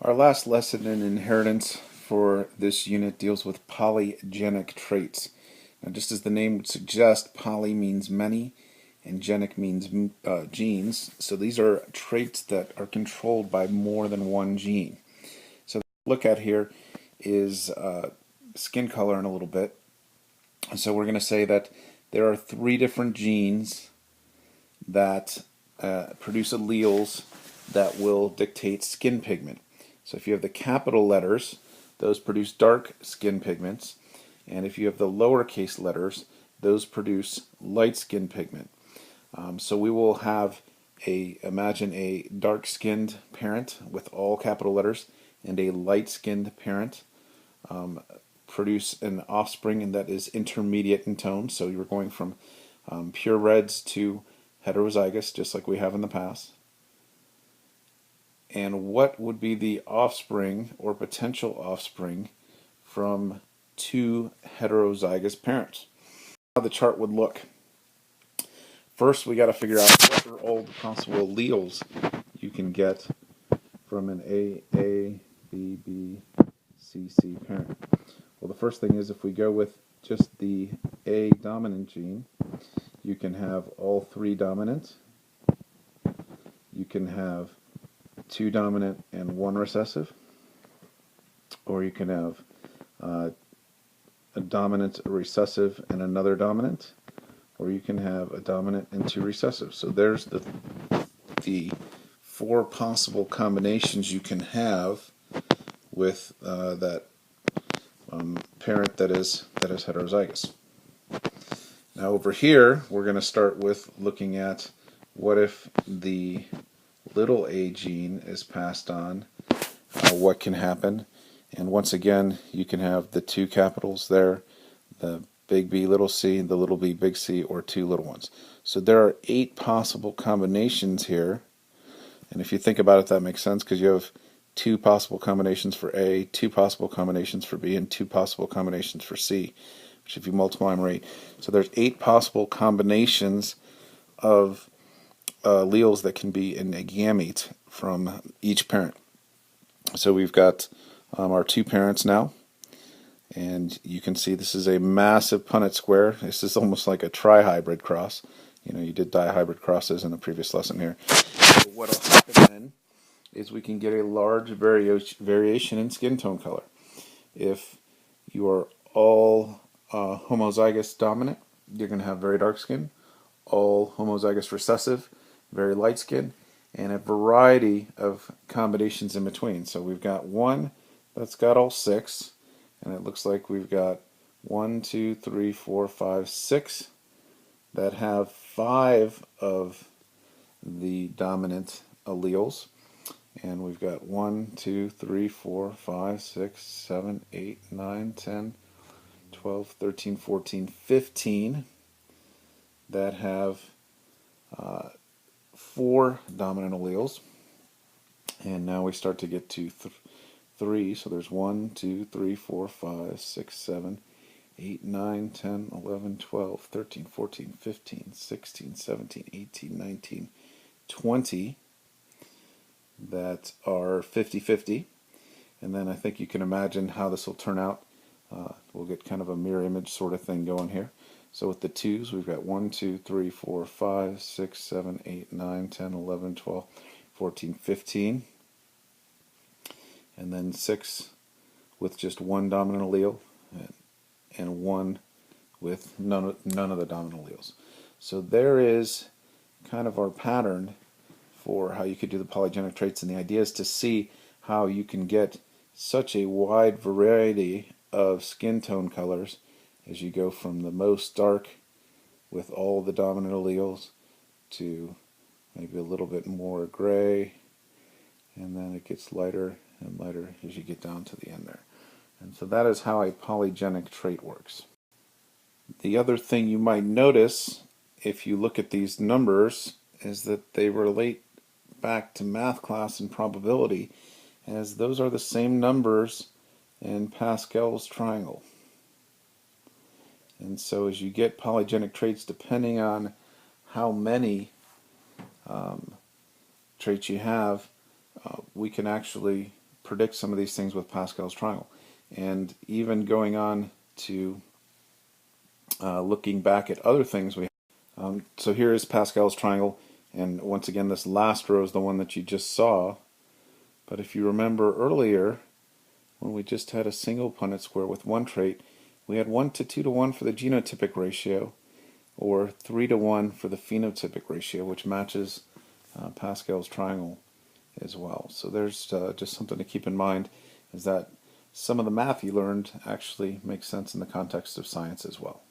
Our last lesson in inheritance for this unit deals with polygenic traits. Now, just as the name would suggest, poly means many and genic means genes. So these are traits that are controlled by more than one gene. So what we'll look at here is skin color in a little bit. So we're going to say that there are 3 different genes that produce alleles that will dictate skin pigment. So if you have the capital letters, those produce dark skin pigments, and if you have the lowercase letters, those produce light skin pigment. So we will have imagine a dark-skinned parent with all capital letters and a light-skinned parent produce an offspring and that is intermediate in tone. So you're going from pure reds to heterozygous, just like we have in the past. And what would be the offspring or potential offspring from 2 heterozygous parents? How the chart would look. First, we got to figure out what are all the possible alleles you can get from an A, B, B, C, C parent. Well, the first thing is if we go with just the A dominant gene, you can have all 3 dominant. You can have 2 dominant and 1 recessive, or you can have a dominant, a recessive, and another dominant, or you can have a dominant and 2 recessive. So there's the 4 possible combinations you can have with that parent that is heterozygous. Now over here, we're going to start with looking at what if the little a gene is passed on, what can happen. And once again, you can have the 2 capitals there, the big B little c, the little b big C, or 2 little ones. So there are 8 possible combinations here. And if you think about it, that makes sense because you have 2 possible combinations for A, 2 possible combinations for B, and 2 possible combinations for C, which if you multiply them are 8. So there's 8 possible combinations of alleles that can be in a gamete from each parent. So we've got our 2 parents now, and you can see this is a massive Punnett square. This is almost like a trihybrid cross. You know, you did dihybrid crosses in a previous lesson here. So what will happen then is we can get a large variation in skin tone color. If you are all homozygous dominant, you're going to have very dark skin. All homozygous recessive, very light skin, and a variety of combinations in between. So we've got one that's got all 6, and it looks like we've got 1, 2, 3, 4, 5, 6 that have 5 of the dominant alleles. And we've got 1, 2, 3, 4, 5, 6, 7, 8, 9, 10, 12, 13, 14, 15 that have 4 dominant alleles. And now we start to get to 3. So there's 1, 2, 3, 4, 5, 6, 7, 8, 9, 10, 11, 12, 13, 14, 15, 16, 17, 18, 19, 20 that are 50-50. And then I think you can imagine how this will turn out. We'll get kind of a mirror image sort of thing going here. So with the 2s, we've got 1, 2, 3, 4, 5, 6, 7, 8, 9, 10, 11, 12, 14, 15. And then 6 with just 1 dominant allele and 1 with none of the dominant alleles. So there is kind of our pattern for how you could do the polygenic traits, and the idea is to see how you can get such a wide variety of skin tone colors as you go from the most dark with all the dominant alleles to maybe a little bit more gray, and then it gets lighter and lighter as you get down to the end there. And so that is how a polygenic trait works. The other thing you might notice if you look at these numbers is that they relate back to math class and probability, as those are the same numbers in Pascal's triangle. And so as you get polygenic traits, depending on how many traits you have, we can actually predict some of these things with Pascal's triangle. And even going on to looking back at other things we have. So here is Pascal's triangle, and once again this last row is the one that you just saw. But if you remember earlier, when we just had a single Punnett square with one trait, we had 1 to 2 to 1 for the genotypic ratio, or 3 to 1 for the phenotypic ratio, which matches Pascal's triangle as well. So there's just something to keep in mind, is that some of the math you learned actually makes sense in the context of science as well.